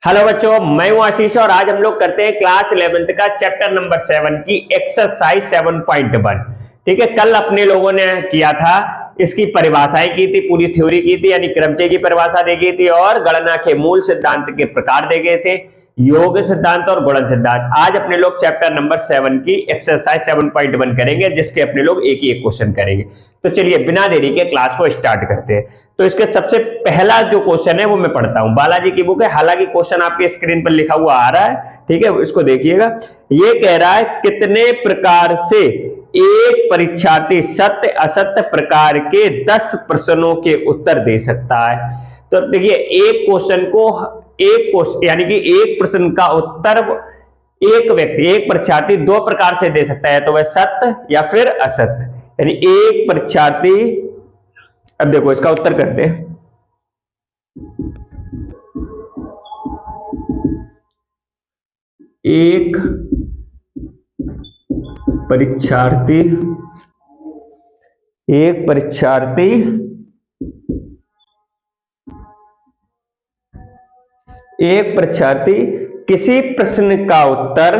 Hello बच्चों, मैं हूं आशीष और आज हम लोग करते हैं क्लास 11th का चैप्टर नंबर 7 की एक्सरसाइज 7.1। ठीक है, कल अपने लोगों ने किया था, इसकी परिभाषाएं की थी, पूरी थ्योरी की थी, यानी क्रमचय की परिभाषा दी गई थी और गणना के मूल सिद्धांत के प्रकार दे गए थे, योग सिद्धांत और गुणन सिद्धांत। आज अपने लोग चैप्टर नंबर 7 की एक्सरसाइज 7.1 करेंगे, जिसके अपने लोग एक ही एक क्वेश्चन करेंगे। तो चलिए बिना देरी के क्लास को स्टार्ट करते हैं। तो इसके सबसे पहला जो क्वेश्चन है वो मैं पढ़ता हूं, बालाजी की बुक है, हालांकि क्वेश्चन आपके स्क्रीन पर लिखा हुआ आ रहा है, ठीक है, इसको देखिएगा। ये कह रहा है कितने प्रकार से एक परीक्षार्थी सत्य असत्य प्रकार के 10 प्रश्नों के उत्तर दे सकता है। तो देखिए, एक क्वेश्चन को यानी कि एक प्रश्न का उत्तर एक व्यक्ति, एक परीक्षार्थी 2 प्रकार से दे सकता है, तो वह सत्य या फिर असत्य। यानी एक परीक्षार्थी, अब देखो इसका उत्तर करते हैं। एक परीक्षार्थी किसी एक प्रश्न का उत्तर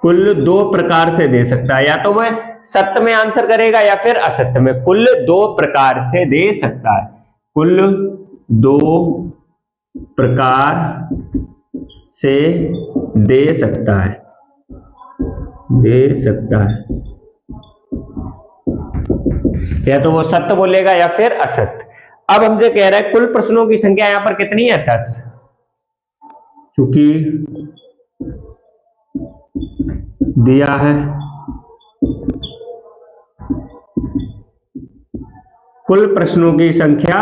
कुल 2 प्रकार से दे सकता है। या तो वह सत्य में आंसर करेगा या फिर असत्य में, कुल 2 प्रकार से दे सकता है, कुल 2 प्रकार से दे सकता है। या तो वो सत्य बोलेगा या फिर असत्य। अब हमसे कह रहा है कुल प्रश्नों की संख्या यहां पर कितनी है, 10, क्योंकि दिया है कुल प्रश्नों की संख्या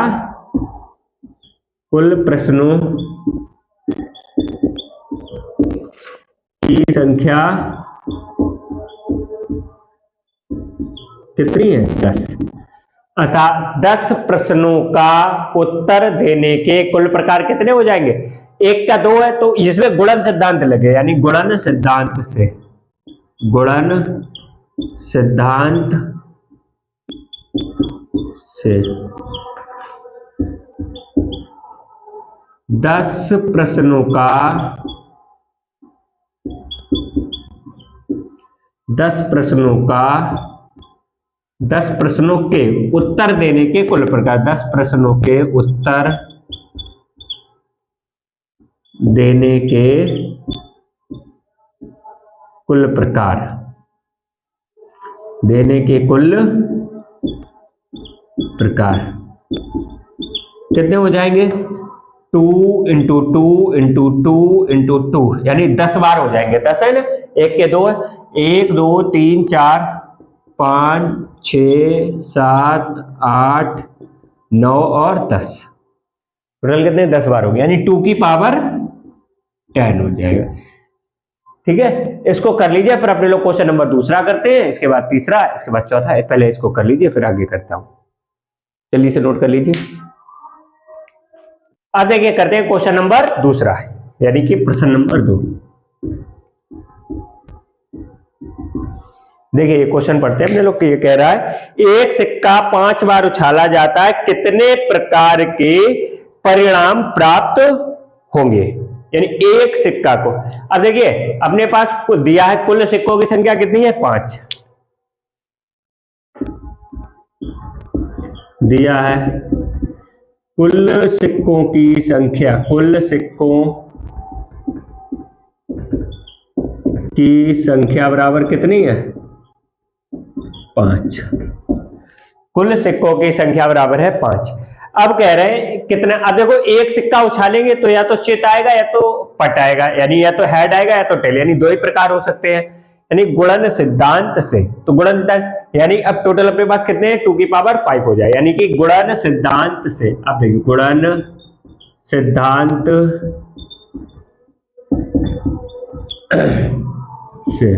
10। अतः 10 प्रश्नों का उत्तर देने के कुल प्रकार कितने हो जाएंगे? 1 का 2 है, तो इसमें गुणन सिद्धांत लगे, यानी गुणन सिद्धांत से 10 प्रश्नों के उत्तर देने के कुल प्रकार, 10 प्रश्नों के उत्तर देने के कुल प्रकार, कितने हो जाएंगे? 2 × 2 × 2 × 2, यानी 10 बार हो जाएंगे। 10 है ना, 1 के 2 है, 1 2 3 4 5 6 7 8 9 और 10, टोटल कितने? 10 बार हो गए, यानी 2 की पावर 10 हो जाएगा। ठीक है, इसको कर लीजिए, फिर अपने लोग क्वेश्चन नंबर दूसरा करते हैं, इसके बाद तीसरा, इसके बाद चौथा है। पहले इसको कर लीजिए, फिर आगे करता हूं। जल्दी से नोट कर लीजिए। अब देखिए, करते हैं क्वेश्चन नंबर दूसरा, यानी कि प्रश्न नंबर 2। देखिए ये क्वेश्चन पढ़ते हैं अपने लोग। ये कह रहा है एक सिक्का 5 बार उछाला जाता है, कितने प्रकार के परिणाम प्राप्त होंगे? यानी एक सिक्का को, अब देखिए अपने पास दिया है कुल सिक्कों की संख्या कितनी है? 5 दिया है। कुल सिक्कों की संख्या बराबर कितनी है? 5। कुल सिक्कों की संख्या बराबर है 5। अब कह रहे हैं कितना, अब देखो एक सिक्का उछालेंगे तो या तो चित आएगा या तो पट आएगा, यानी या तो हेड आएगा या तो टेल, यानी 2 ही प्रकार हो सकते हैं। यानी गुणन सिद्धांत से, तो गुणन सिद्धांत यानी अब टोटल अपने पास कितने हैं? 2 की पावर 5 हो जाए, यानी कि गुणन सिद्धांत से, अब देखिए गुणन सिद्धांत से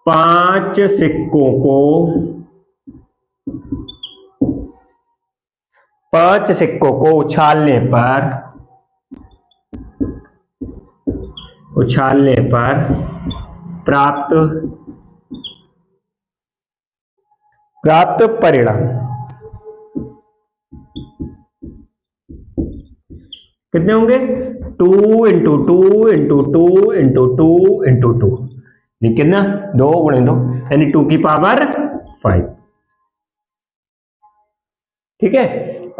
5 सिक्कों को 5 सिक्कों को उछालने पर प्राप्त परिणाम कितने होंगे? 2 इंटू 2 इंटू 2 इंटू 2 इंटू 2, कितना? 2 गुणे 2 यानी 2 की पावर 5। ठीक है,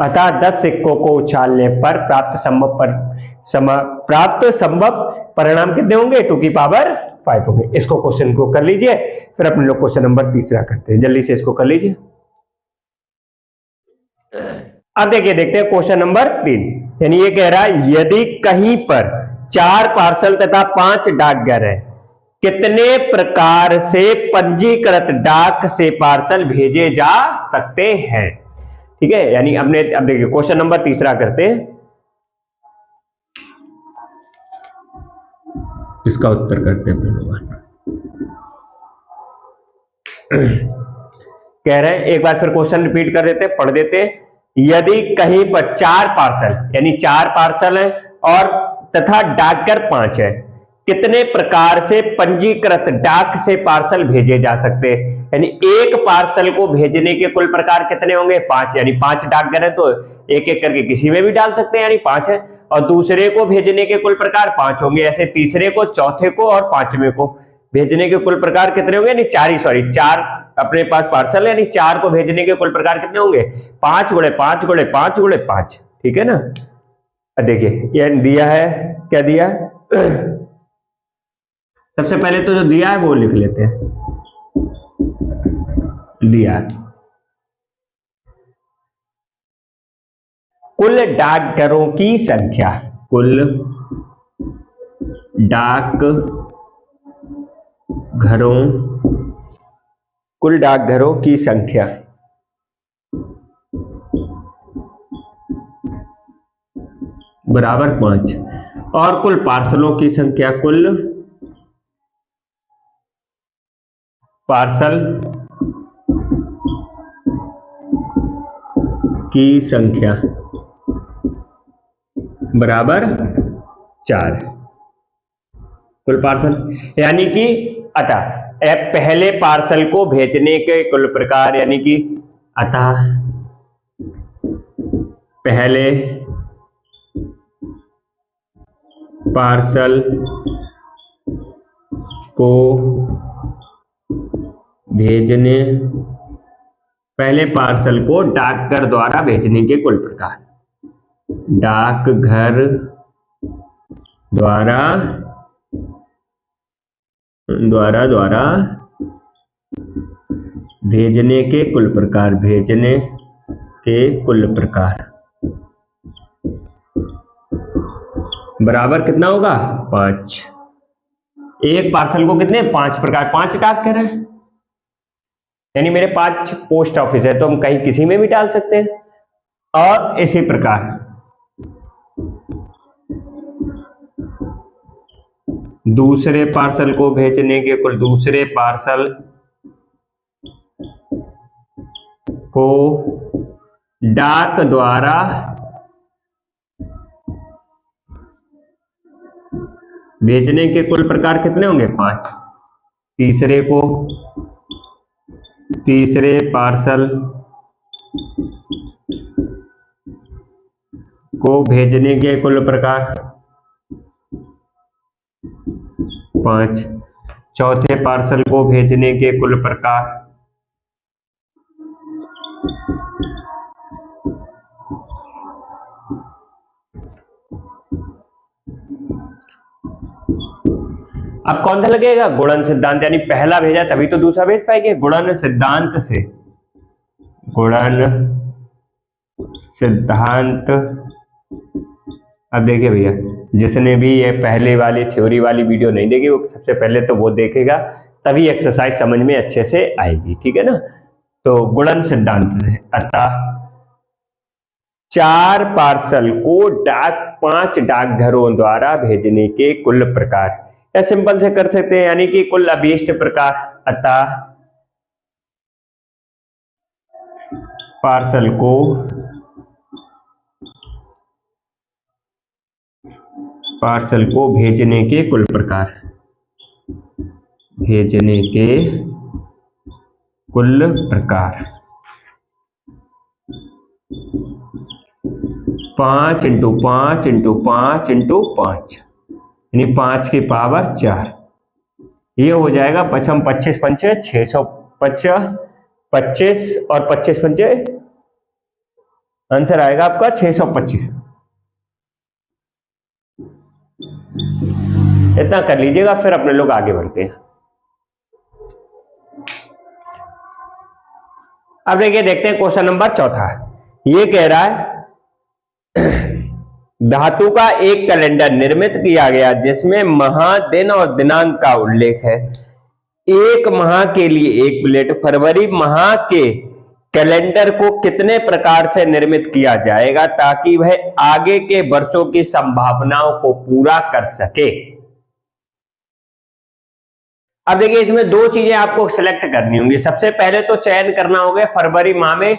अतः 10 सिक्कों को उछालने पर प्राप्त संभव परिणाम कितने होंगे? 2 की पावर 5 होंगे। इसको क्वेश्चन को कर लीजिए, फिर अपने लोग क्वेश्चन नंबर 3 करते हैं। जल्दी से इसको कर लीजिए। अब देखते हैं क्वेश्चन नंबर 3, यानी ये कह रहा है यदि कहीं पर 4 पार्सल तथा 5 डाकघर है, कितने प्रकार से पंजीकृत डाक से पार्सल भेजे जा सकते हैं? ठीक है, यानी अब देखिए क्वेश्चन नंबर 3 करते हैं, इसका उत्तर करते हैं। कह रहे हैं, एक बार फिर क्वेश्चन रिपीट कर देते हैं, पढ़ देते हैं। यदि कहीं पर 4 पार्सल, यानी 4 पार्सल है और तथा डाकघर 5 है, कितने प्रकार से पंजीकृत डाक से पार्सल भेजे जा सकते हैं? यानी एक पार्सल को भेजने के कुल प्रकार कितने होंगे? 5, यानी 5 डाकघर है तो एक एक करके किसी में भी डाल सकते हैं, यानी 5 है। और दूसरे को भेजने के कुल प्रकार 5 होंगे, ऐसे तीसरे को, चौथे को और 5वें को भेजने के कुल प्रकार कितने होंगे? यानी 4 अपने पास पार्सल है, यानी 4 को भेजने के कुल प्रकार कितने होंगे? 5 गुणे 5 गुणे 5 गुणे 5। ठीक है ना? देखिए ये दिया है, क्या दिया है? सबसे पहले तो जो दिया है वो लिख लेते हैं। दिया है कुल डाकघरों की संख्या, कुल डाकघरों की संख्या बराबर 5 और कुल पार्सलों की संख्या, कुल पार्सल की संख्या बराबर 4। कुल पार्सल यानी कि अतः पहले पार्सल को भेजने के कुल प्रकार, यानी कि अतः पहले पार्सल को डाकघर द्वारा भेजने के कुल प्रकार, डाकघर द्वारा भेजने के कुल प्रकार बराबर कितना होगा? 5। एक पार्सल को कितने? 5 प्रकार, 5 डाकघर है, यानी मेरे 5 पोस्ट ऑफिस है तो हम कहीं किसी में भी डाल सकते हैं। और इसी प्रकार दूसरे पार्सल को भेजने के कुल, दूसरे पार्सल को डाक द्वारा भेजने के कुल प्रकार कितने होंगे? 5। तीसरे पार्सल को भेजने के कुल प्रकार 5, चौथे पार्सल को भेजने के कुल प्रकार 5। अब कौन सा लगेगा? गुणन सिद्धांत, यानी पहला भेजा तभी तो दूसरा भेज पाएंगे। गुणन सिद्धांत अब देखिए भैया, जिसने भी ये पहले वाली थ्योरी वाली वीडियो नहीं देखी वो सबसे पहले तो वो देखेगा, तभी एक्सरसाइज समझ में अच्छे से आएगी। ठीक है ना? तो गुणन सिद्धांत है, अतः 4 पार्सल को 5 डाकघरों द्वारा भेजने के कुल प्रकार, या सिंपल से कर सकते हैं, यानी कि कुल अभीष्ट प्रकार, अतः पार्सल को पार्सल को भेजने के कुल प्रकार, भेजने के कुल प्रकार 5 × 5 × 5 × 5 यानी 5 की पावर 4। ये हो जाएगा 5 25 पंचे 625, 25 और 25 पंचे आंसर आएगा आपका 625। इतना कर लीजिएगा, फिर अपने लोग आगे बढ़ते हैं। अब देखिए, देखते हैं क्वेश्चन नंबर चौथा। ये कह रहा है धातु का एक कैलेंडर निर्मित किया गया जिसमें माह, दिन और दिनांक का उल्लेख है। एक माह के लिए एक प्लेट। फरवरी माह के कैलेंडर को कितने प्रकार से निर्मित किया जाएगा ताकि वह आगे के वर्षों की संभावनाओं को पूरा कर सके। अब देखिए, इसमें दो चीजें आपको सिलेक्ट करनी होंगी। सबसे पहले तो चयन करना होगा फरवरी माह में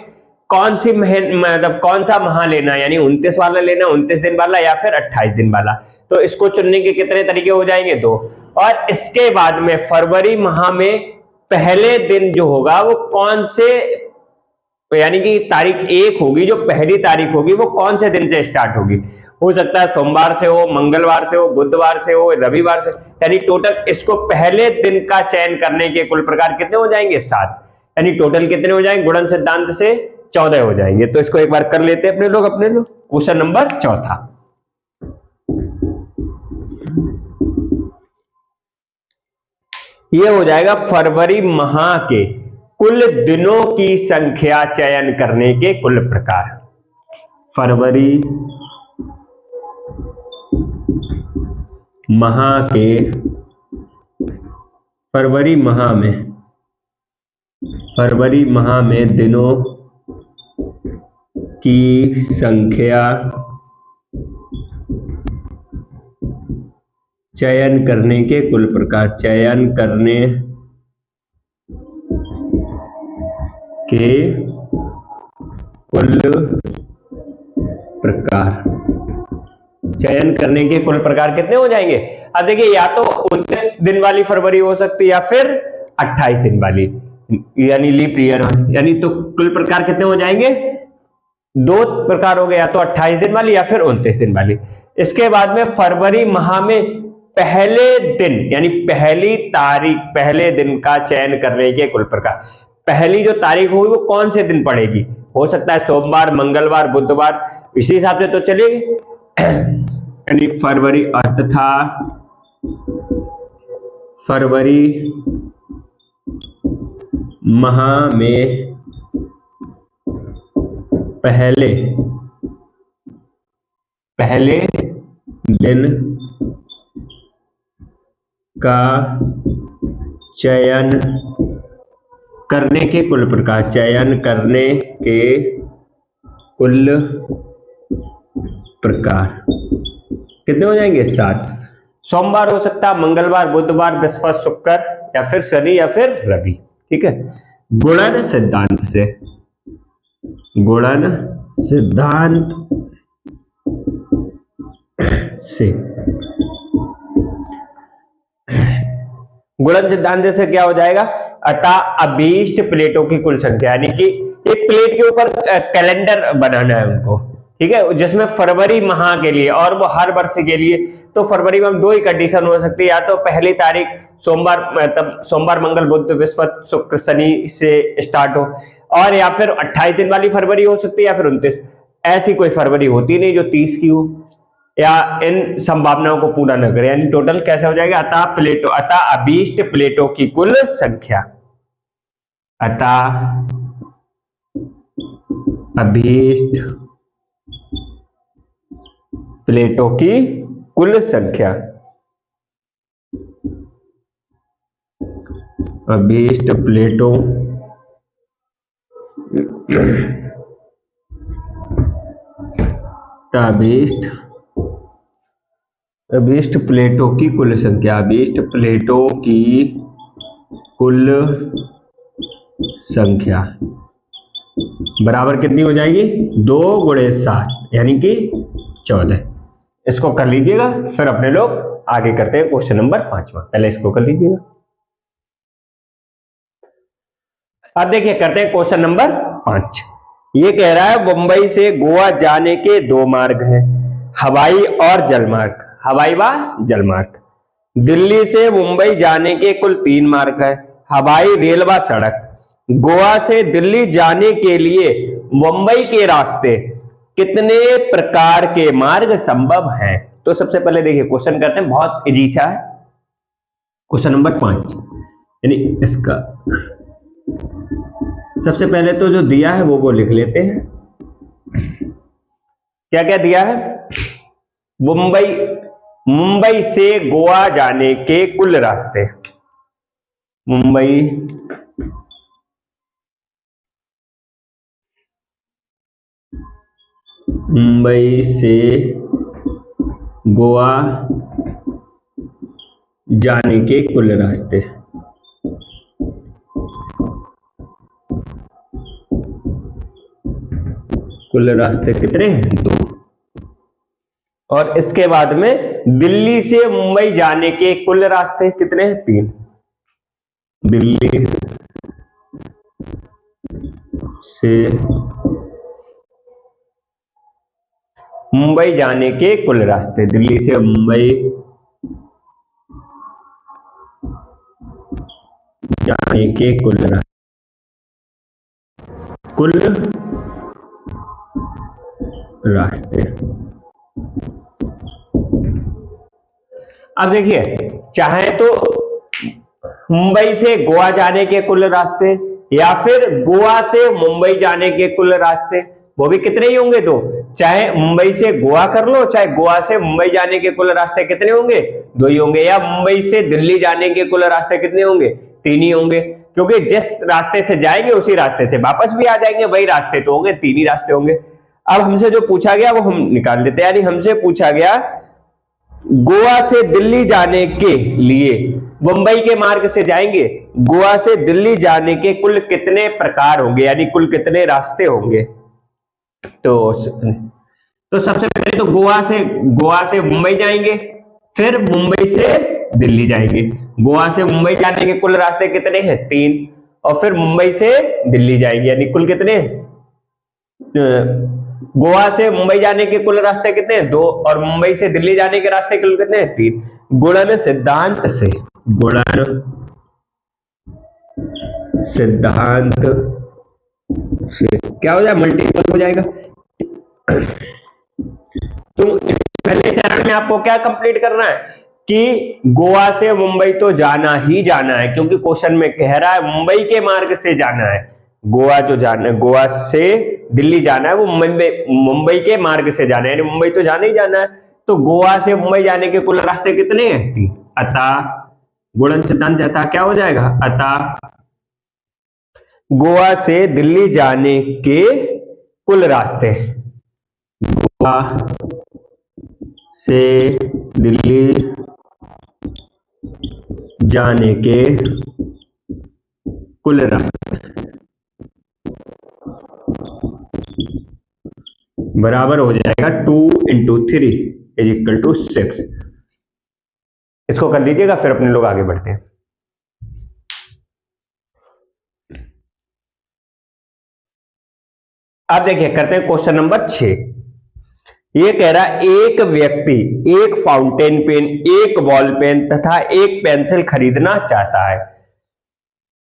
कौन सी मतलब कौन सा माह लेना, यानी 29 वाला लेना, 29 दिन वाला या फिर 28 दिन वाला। तो इसको चुनने के कितने तरीके हो जाएंगे? 2। और इसके बाद में फरवरी माह में पहले दिन जो होगा वो कौन से, यानी कि तारीख 1 होगी, जो पहली तारीख होगी वो कौन से दिन से स्टार्ट होगी। हो सकता है सोमवार से हो, मंगलवार से हो, बुधवार से हो, रविवार से, यानी टोटल इसको पहले दिन का चयन करने के कुल प्रकार कितने हो जाएंगे? 7। यानी टोटल कितने हो जाएंगे? गुणन सिद्धांत से 14 हो जाएंगे। तो इसको एक बार कर लेते हैं अपने लोग क्वेश्चन नंबर चौथा। ये हो जाएगा फरवरी माह के कुल दिनों की संख्या चयन करने के कुल प्रकार। फरवरी माह के, फरवरी माह में दिनों की संख्या चयन करने के कुल प्रकार, चयन करने के कुल प्रकार, चयन करने के कुल प्रकार कितने हो जाएंगे? अब देखिए, या तो 29 दिन वाली फरवरी हो सकती है या फिर 28 दिन वाली, यानी लीप ईयर, यानी तो कुल प्रकार कितने हो जाएंगे? 2 प्रकार हो गए, या तो 28 दिन वाली या फिर 29 दिन वाली। इसके बाद में फरवरी माह में पहले दिन, यानी पहली तारीख, पहले दिन का चयन करने के कुल प्रकार। पहली जो तारीख होगी वो कौन से दिन पड़ेगी? हो सकता है सोमवार, मंगलवार, बुधवार, इसी हिसाब से तो चलेगी। यानी फरवरी तथा फरवरी माह में पहले दिन का चयन करने के कुल प्रकार, चयन करने के कुल प्रकार कितने हो जाएंगे? 7। सोमवार हो सकता है, मंगलवार, बुधवार, बृहस्पति, शुक्र या फिर शनि या फिर रवि। ठीक है, गुणन सिद्धांत से, गुणन सिद्धांत से, गुणन सिद्धांत से क्या हो जाएगा? अतः अभीष्ट प्लेटों की कुल संख्या, यानी कि एक प्लेट के ऊपर कैलेंडर बनाना है उनको, ठीक है, जिसमें फरवरी माह के लिए और वो हर वर्ष के लिए। तो फरवरी में 2 ही कंडीशन हो सकती है, या तो पहली तारीख सोमवार, तब सोमवार, मंगल, बुध, बृहस्पति, शुक्र, शनि से स्टार्ट हो, और या फिर 28 दिन वाली फरवरी हो सकती है, या फिर 29। ऐसी कोई फरवरी होती नहीं जो 30 की हो या इन संभावनाओं को पूरा न करे। यानी टोटल कैसे हो जाएगा? अतः अभीष्ट प्लेटों की कुल संख्या, अतः अभीष्ट प्लेटों की कुल संख्या, अभीष्ट प्लेटों अभीष्ट प्लेटों की कुल संख्या, अभीष्ट प्लेटों की कुल संख्या बराबर कितनी हो जाएगी? 2 × 7 यानी कि 14। इसको कर लीजिएगा, फिर अपने लोग आगे करते हैं क्वेश्चन नंबर 5वां। पहले इसको कर लीजिएगा। अब देखिए करते हैं क्वेश्चन नंबर 5। ये कह रहा है मुंबई से गोवा जाने के 2 मार्ग हैं, हवाई और जलमार्ग। हवाई व जलमार्ग। दिल्ली से मुंबई जाने के कुल 3 मार्ग हैं, हवाई, रेल व सड़क। गोवा से दिल्ली जाने के लिए मुंबई के रास्ते कितने प्रकार के मार्ग संभव हैं? तो सबसे पहले देखिए क्वेश्चन करते हैं, बहुत इजी सा है। क्वेश्चन नंबर 5 यानी इसका सबसे पहले तो जो दिया है वो लिख लेते हैं। क्या क्या दिया है? मुंबई से गोवा जाने के कुल रास्ते। मुंबई से गोवा जाने के कुल रास्ते। कुल रास्ते कितने हैं? 2। और इसके बाद में दिल्ली से मुंबई जाने के कुल रास्ते कितने हैं? 3। दिल्ली से मुंबई जाने के कुल रास्ते। दिल्ली से मुंबई जाने के कुल रास्ते। अब देखिए, चाहे तो मुंबई से गोवा जाने के कुल रास्ते या फिर गोवा से मुंबई जाने के कुल रास्ते, वो भी कितने ही होंगे? 2। चाहे मुंबई से गोवा कर लो, चाहे गोवा से मुंबई जाने के कुल रास्ते कितने होंगे? 2 ही होंगे। या मुंबई से दिल्ली जाने के कुल रास्ते कितने होंगे? 3 ही होंगे, क्योंकि जिस रास्ते से जाएंगे उसी रास्ते से वापस भी आ जाएंगे, वही रास्ते तो होंगे, 3 ही रास्ते होंगे। अब हमसे जो पूछा गया वो हम निकाल देते हैं। यानी हमसे पूछा गया गोवा से दिल्ली जाने के लिए मुंबई के मार्ग से जाएंगे, गोवा से दिल्ली जाने के कुल कितने प्रकार होंगे, यानी कुल कितने रास्ते होंगे। तो सबसे पहले तो गोवा से मुंबई जाएंगे, फिर मुंबई से दिल्ली जाएंगे। गोवा से मुंबई जाने के कुल रास्ते कितने हैं? 3। और फिर मुंबई से दिल्ली जाएंगे, यानी कुल कितने? गोवा से मुंबई जाने के कुल रास्ते कितने हैं? 2। और मुंबई से दिल्ली जाने के रास्ते कुल कितने हैं? 3। गुणन सिद्धांत से क्या हो जाएगा? मल्टीपल हो जाएगा। तो पहले चरण में आपको क्या कंप्लीट करना है कि गोवा से मुंबई तो जाना ही जाना है, क्योंकि क्वेश्चन में कह रहा है मुंबई के मार्ग से जाना है। गोवा से दिल्ली जाना है, वो मुंबई के मार्ग से जाना है, यानी मुंबई तो जाना ही जाना है। तो गोवा से मुंबई जाने के कुल रास्ते कितने हैं? 3। अतः गुणन सिद्धांत अतः क्या हो जाएगा? अतः गोवा से दिल्ली जाने के कुल रास्ते, गोवा से दिल्ली जाने के कुल रास्ते बराबर हो जाएगा 2 × 3 = 6। इसको कर लीजिएगा, फिर अपने लोग आगे बढ़ते हैं। अब देखिए करते हैं क्वेश्चन नंबर 6। ये कह रहा है एक व्यक्ति एक फाउंटेन पेन, एक बॉल पेन तथा एक पेंसिल खरीदना चाहता है।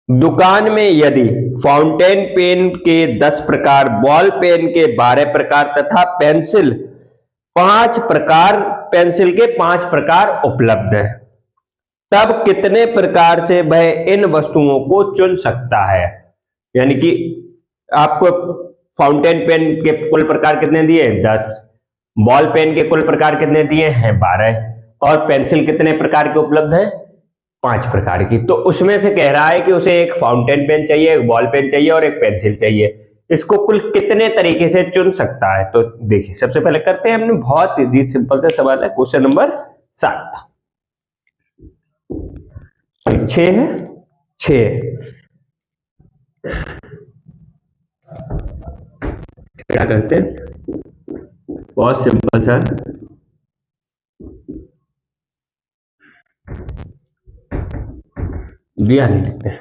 दुकान में यदि फाउंटेन पेन के 10 प्रकार, बॉल पेन के 12 प्रकार तथा पेंसिल के 5 प्रकार उपलब्ध है, तब कितने प्रकार से वह इन वस्तुओं को चुन सकता है? यानी कि आपको फाउंटेन पेन के कुल प्रकार कितने दिए? 10। बॉल पेन के कुल प्रकार कितने दिए हैं? 12। और पेंसिल कितने प्रकार के उपलब्ध है? 5 प्रकार की। तो उसमें से कह रहा है कि उसे एक फाउंटेन पेन चाहिए, एक बॉल पेन चाहिए और एक पेंसिल चाहिए। इसको कुल कितने तरीके से चुन सकता है? तो देखिए सबसे पहले करते हैं, हमने बहुत इजी सिंपल सा सवाल है। क्वेश्चन नंबर 7 6 है 6। क्या करते हैं? बहुत सिंपल सा दिया नहीं लिखते हैं,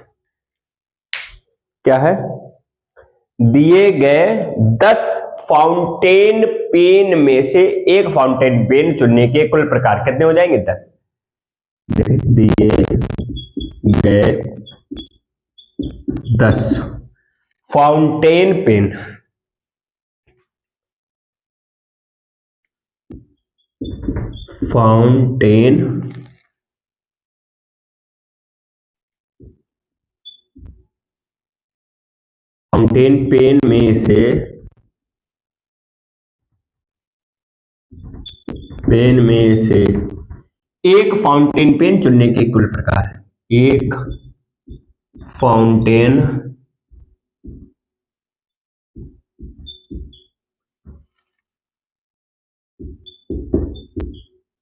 क्या है, दिए गए 10 फाउंटेन पेन में से एक फाउंटेन पेन चुनने के कुल प्रकार कितने हो जाएंगे, 10। दिए गए 10 फाउंटेन पेन, फाउंटेन पेन में से एक फाउंटेन पेन चुनने के कुल प्रकार, एक फाउंटेन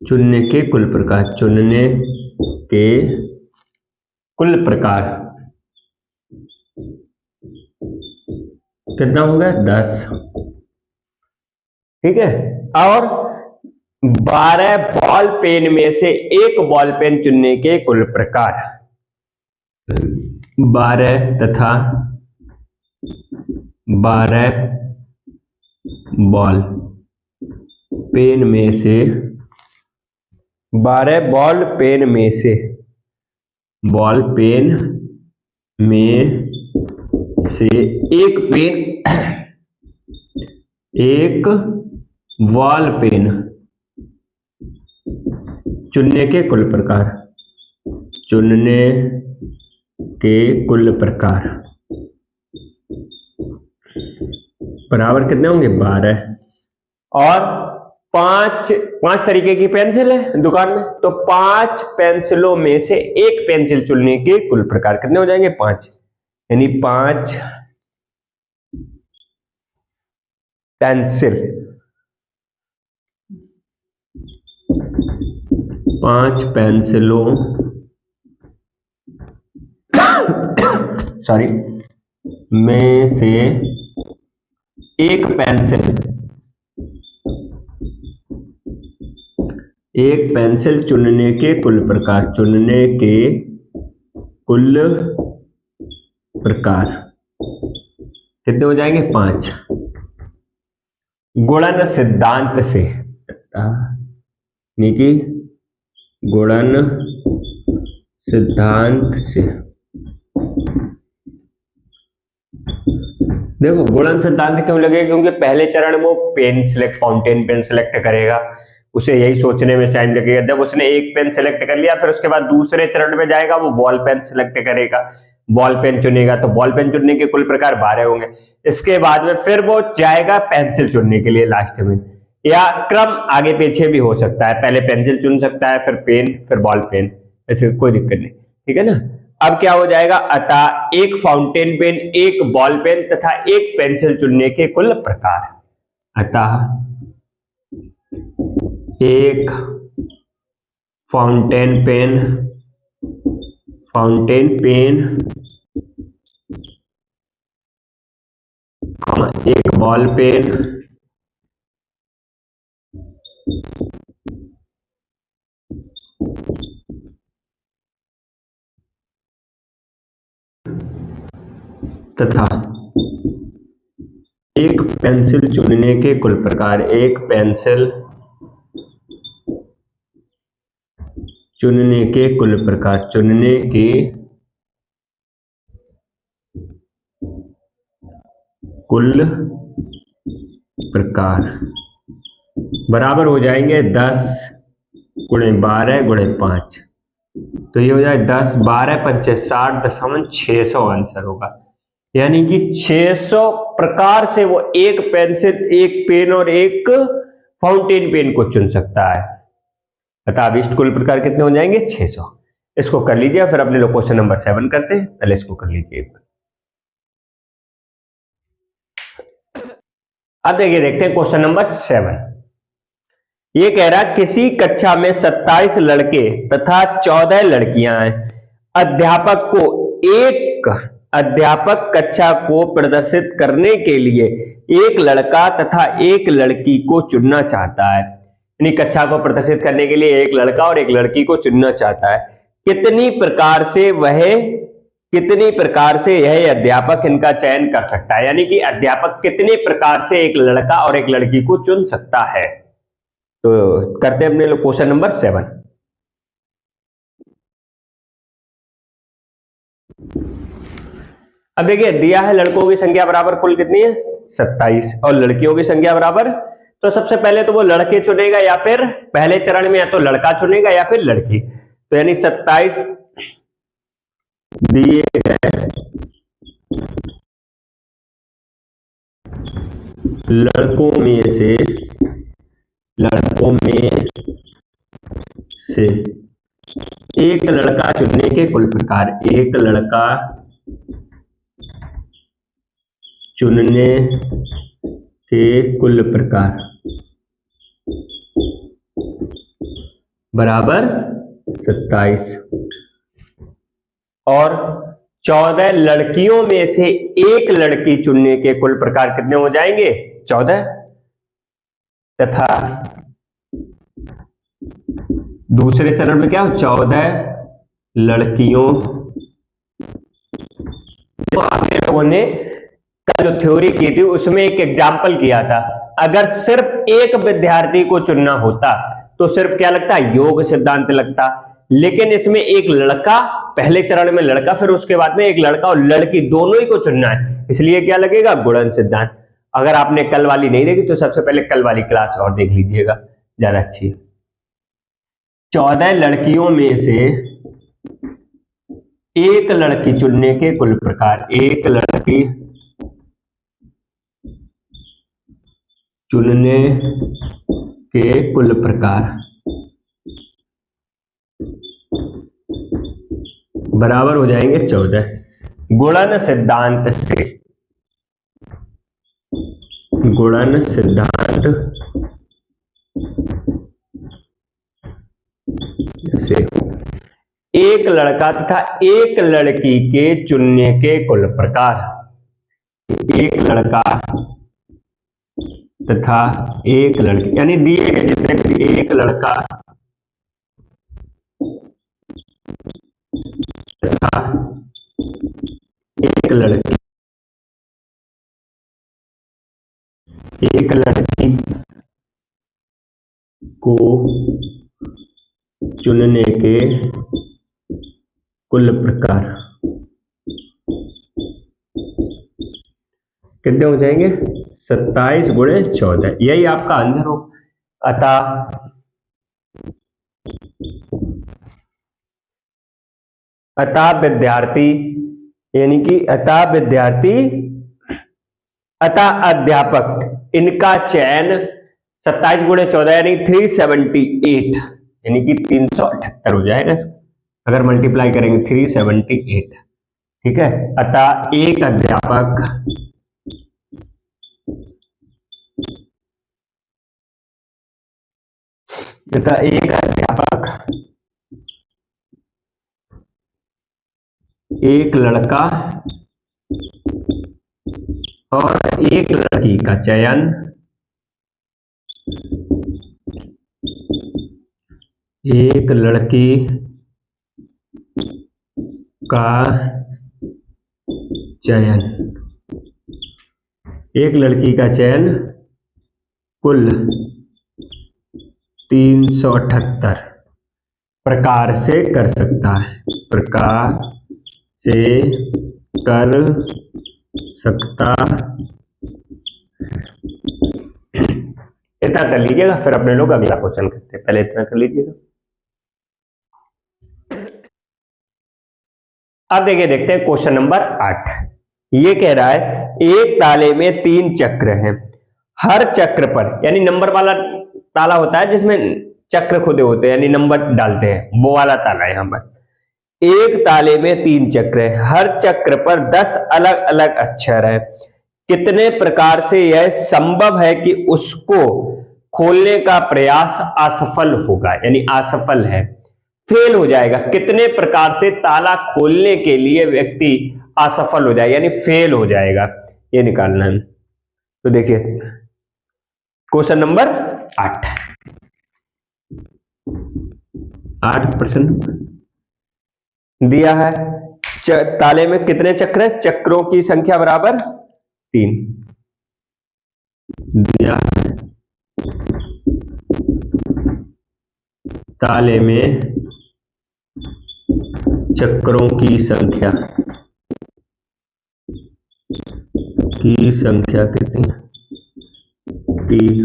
चुनने के कुल प्रकार, चुनने के कुल प्रकार कितना हो गया, 10। ठीक है, और 12 बॉल पेन में से एक बॉल पेन चुनने के कुल प्रकार, 12 तथा 12 बॉल पेन में से 12 बॉल पेन में से बॉल पेन में से एक पेन, एक बॉल पेन चुनने के कुल प्रकार, चुनने के कुल प्रकार बराबर कितने होंगे, 12। और पांच तरीके की पेंसिल है दुकान में, तो 5 पेंसिलों में से एक पेंसिल चुनने के कुल प्रकार कितने हो जाएंगे, 5। यानी 5 पेंसिल, 5 पेंसिलों सॉरी में से एक पेंसिल चुनने के कुल प्रकार, चुनने के कुल प्रकार कितने हो जाएंगे, 5। गुणन सिद्धांत से, यानी कि गुणन सिद्धांत से, देखो गुणन सिद्धांत क्यों लगे, क्योंकि पहले चरण में वो pen select, fountain pen select करेगा, उसे यही सोचने में टाइम लगेगा। जब उसने एक पेन सिलेक्ट कर लिया, फिर उसके बाद दूसरे चरण में जाएगा, वो बॉल पेन सिलेक्ट करेगा, बॉल पेन चुनेगा, तो बॉल पेन चुनने के कुल प्रकार 12 होंगे। इसके बाद में फिर वो जाएगा पेंसिल चुनने के लिए लास्ट में, या क्रम आगे पीछे भी हो सकता है, पहले पेंसिल चुन सकता है, फिर पेन, फिर बॉल पेन, ऐसे कोई दिक्कत नहीं। ठीक है ना। अब क्या हो जाएगा, अतः एक फाउंटेन पेन, एक बॉल पेन तथा एक पेंसिल चुनने के कुल प्रकार, अतः एक फाउंटेन पेन, एक बॉल पेन तथा एक पेंसिल चुनने के कुल प्रकार, एक पेंसिल चुनने के कुल प्रकार, चुनने के कुल प्रकार बराबर हो जाएंगे 10 गुणे 12 गुणे 5, तो ये हो जाए 10 12 5 60.600 आंसर होगा। यानी कि 600 प्रकार से वो एक पेंसिल, एक पेन और एक फाउंटेन पेन को चुन सकता है। अतः अभिष्ट कुल प्रकार कितने हो जाएंगे, 600। इसको कर लीजिए, फिर अपने लोग क्वेश्चन नंबर 7 करते हैं। पहले इसको कर लीजिए। अब देखिए, देखते हैं क्वेश्चन नंबर 7। ये कह रहा किसी कक्षा में 27 लड़के तथा 14 लड़कियां हैं। अध्यापक कक्षा को प्रदर्शित करने के लिए एक लड़का तथा एक लड़की को चुनना चाहता है। यानी कक्षा को प्रदर्शित करने के लिए एक लड़का और एक लड़की को चुनना चाहता है। कितनी प्रकार से यह अध्यापक इनका चयन कर सकता है, यानी कि अध्यापक कितने प्रकार से एक लड़का और एक लड़की को चुन सकता है। तो करते हैं अपने लोग क्वेश्चन नंबर 7। अब देखिए दिया है लड़कों की संख्या बराबर कुल कितनी है 27 और लड़कियों की संख्या बराबर, तो सबसे पहले तो वो लड़के चुनेगा या फिर पहले चरण में या तो लड़का चुनेगा या फिर लड़की, तो यानी 27 दिए गए लड़कों में से एक लड़का चुनने के कुल प्रकार, एक लड़का चुनने के कुल प्रकार बराबर 27 और 14 लड़कियों में से एक लड़की चुनने के कुल प्रकार कितने हो जाएंगे 14 तथा दूसरे चरण में क्या हो 14 लड़कियों। तो आपने लोगों ने कल जो थ्योरी की थी उसमें एक एग्जाम्पल किया था, अगर सिर्फ एक विद्यार्थी को चुनना होता तो सिर्फ क्या लगता योग सिद्धांत लगता, लेकिन इसमें एक लड़का पहले चरण में लड़का फिर उसके बाद में एक लड़का और लड़की दोनों ही को चुनना है, इसलिए क्या लगेगा गुणन सिद्धांत। अगर आपने कल वाली नहीं देखी तो सबसे पहले कल वाली क्लास और देख लीजिएगा, ज्यादा अच्छी है। 14 लड़कियों में से एक लड़की चुनने के कुल प्रकार, एक लड़की चुनने के कुल प्रकार बराबर हो जाएंगे 14 गुणन सिद्धांत से, गुणन सिद्धांत से एक लड़का तथा एक लड़की के चुनने के कुल प्रकार, एक लड़का तथा एक लड़की यानी दिए गए जितने भी एक लड़का तथा एक लड़की को चुनने के कुल प्रकार कितने हो जाएंगे 27 गुणे 14, यही आपका आंसर हो। अतः विद्यार्थी यानी कि अतः अध्यापक इनका चयन 27 गुणे 14 यानी 378 यानी कि 378 हो जाएगा अगर मल्टीप्लाई करेंगे 378, ठीक है। अतः एक अध्यापक एक लड़का और एक लड़की का चयन एक लड़की का चयन कुल 378 प्रकार से कर सकता है, इतना कर लीजिएगा, फिर अपने लोग अगला क्वेश्चन करते हैं। पहले इतना कर लीजिएगा। अब देखिए देखते हैं क्वेश्चन नंबर 8। ये कह रहा है एक ताले में 3 चक्र हैं, हर चक्र पर यानी नंबर वाला ताला होता है जिसमें चक्र खुदे होते हैं यानी नंबर डालते हैं, वो वाला ताला है। यहां पर एक ताले में 3 चक्र है, हर चक्र पर 10 अलग अलग अक्षर है, कितने प्रकार से यह संभव है कि उसको खोलने का प्रयास असफल होगा, यानी असफल है, फेल हो जाएगा। कितने प्रकार से ताला खोलने के लिए व्यक्ति असफल हो जाएगा यानी फेल हो जाएगा, ये निकालना है। तो देखिए क्वेश्चन नंबर 8 प्रश्न दिया है। ताले में कितने चक्र है? चक्रों की संख्या बराबर 3 दिया है। ताले में चक्रों की संख्या कितनी? 3।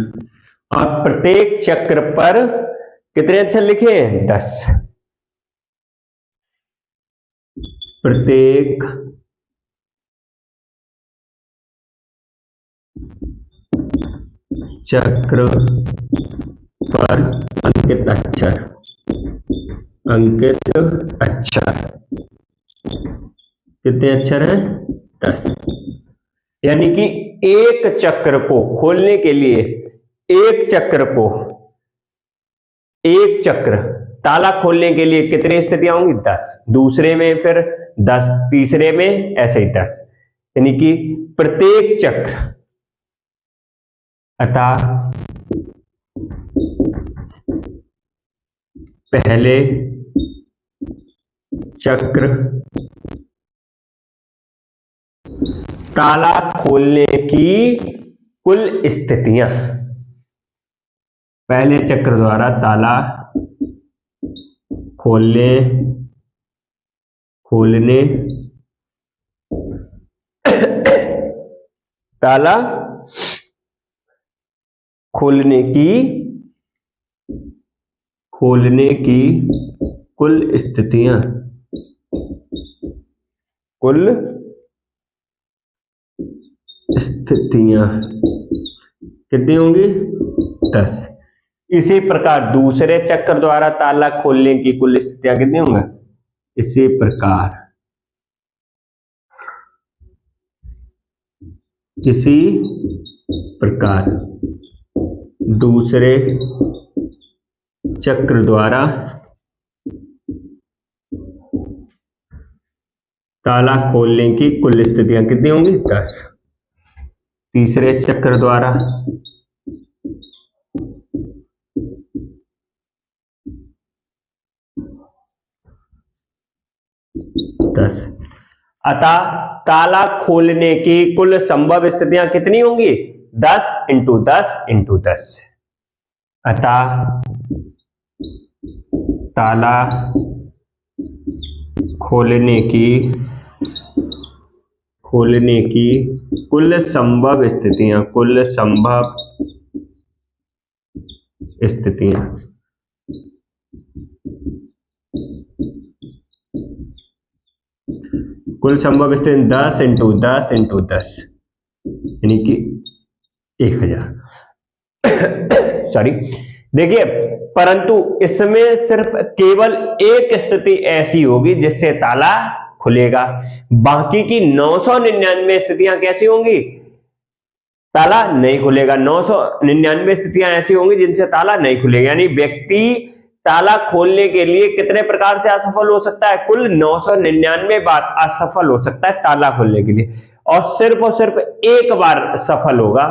और प्रत्येक चक्र पर कितने अक्षर लिखे हैं? 10। प्रत्येक चक्र पर अंकित अक्षर कितने अक्षर हैं? 10। यानी कि एक चक्र को खोलने के लिए एक चक्र ताला खोलने के लिए कितनी स्थितियां होंगी? 10। दूसरे में फिर 10, तीसरे में ऐसे ही 10। यानी कि प्रत्येक चक्र अतः पहले चक्र ताला खोलने की कुल स्थितियां, पहले चक्र द्वारा ताला खोलने ताला खोलने की कुल स्थितियां कितनी होंगी? 10। इसी प्रकार दूसरे चक्र द्वारा ताला खोलने की कुल स्थितियां कितनी होंगी? इसी प्रकार दूसरे चक्र द्वारा ताला खोलने की कुल स्थितियां कितनी होंगी? 10। तीसरे चक्र द्वारा अतः ताला खोलने की कुल संभव स्थितियां कितनी होंगी? 10 × 10 × 10। अतः ताला खोलने की कुल संभव स्थितियां कुल संभव स्थिति 10 × 10 × 10 यानी कि 1000। सॉरी, देखिए, परंतु इसमें सिर्फ केवल एक स्थिति ऐसी होगी जिससे ताला खुलेगा। बाकी की 999 स्थितियां कैसी होंगी? ताला नहीं खुलेगा। 999 स्थितियां ऐसी होंगी जिनसे ताला नहीं खुलेगा। यानी व्यक्ति ताला खोलने के लिए कितने प्रकार से असफल हो सकता है? कुल 999 बार असफल हो सकता है ताला खोलने के लिए, और सिर्फ एक बार सफल होगा,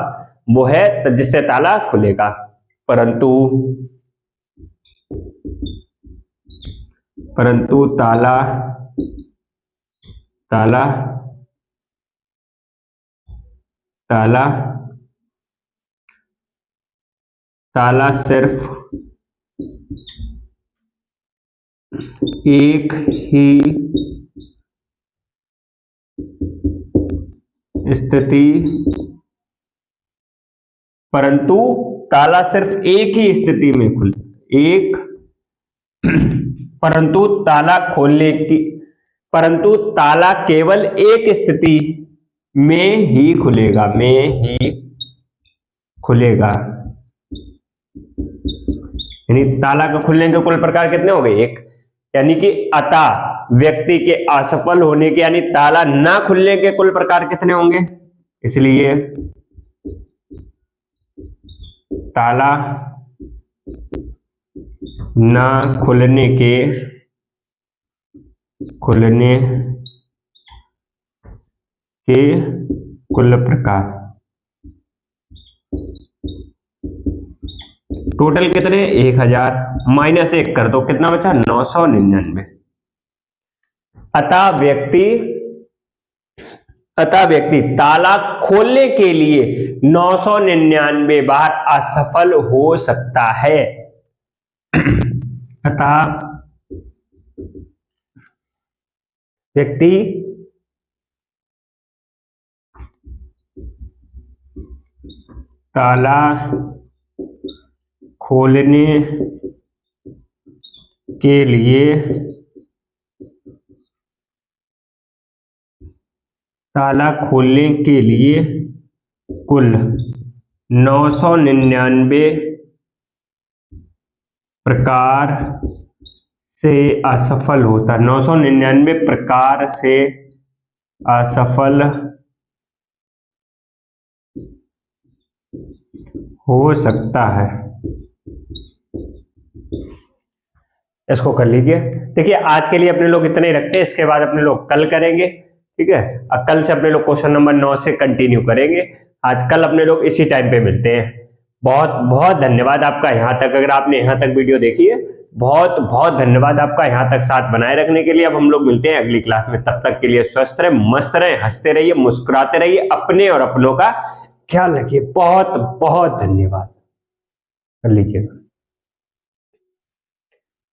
वो है जिससे ताला खुलेगा। परंतु ताला सिर्फ एक ही स्थिति में परंतु ताला केवल एक स्थिति में ही खुलेगा। यानी ताला के खुलने के कुल प्रकार कितने हो गए? 1। यानी कि अतः व्यक्ति के असफल होने के यानी ताला ना खुलने के कुल प्रकार कितने होंगे? इसलिए ताला ना खुलने के कुल प्रकार टोटल कितने? 1000 -1 कर दो, कितना बचा? 999। अतः व्यक्ति ताला खोलने के लिए 999 बार असफल हो सकता है। अतः व्यक्ति ताला खोलने के लिए कुल 999 प्रकार से असफल होता है। 999 प्रकार से असफल हो सकता है। इसको कर लीजिए। देखिए आज के लिए अपने लोग इतने ही रखते हैं, इसके बाद अपने लोग कल करेंगे। ठीक है, अब कल से अपने लोग क्वेश्चन नंबर 9 से कंटिन्यू करेंगे। आज कल अपने लोग इसी टाइम पे मिलते हैं। बहुत बहुत धन्यवाद आपका यहाँ तक, अगर आपने यहाँ तक वीडियो देखी है, बहुत बहुत धन्यवाद आपका यहाँ तक साथ बनाए रखने के लिए। अब हम लोग मिलते हैं अगली क्लास में, तब तक के लिए स्वस्थ रहे, मस्त रहे, हंसते रहिए, मुस्कुराते रहिए, अपने और अपनों का ख्याल रखिए। बहुत बहुत धन्यवाद। कर लीजिएगा।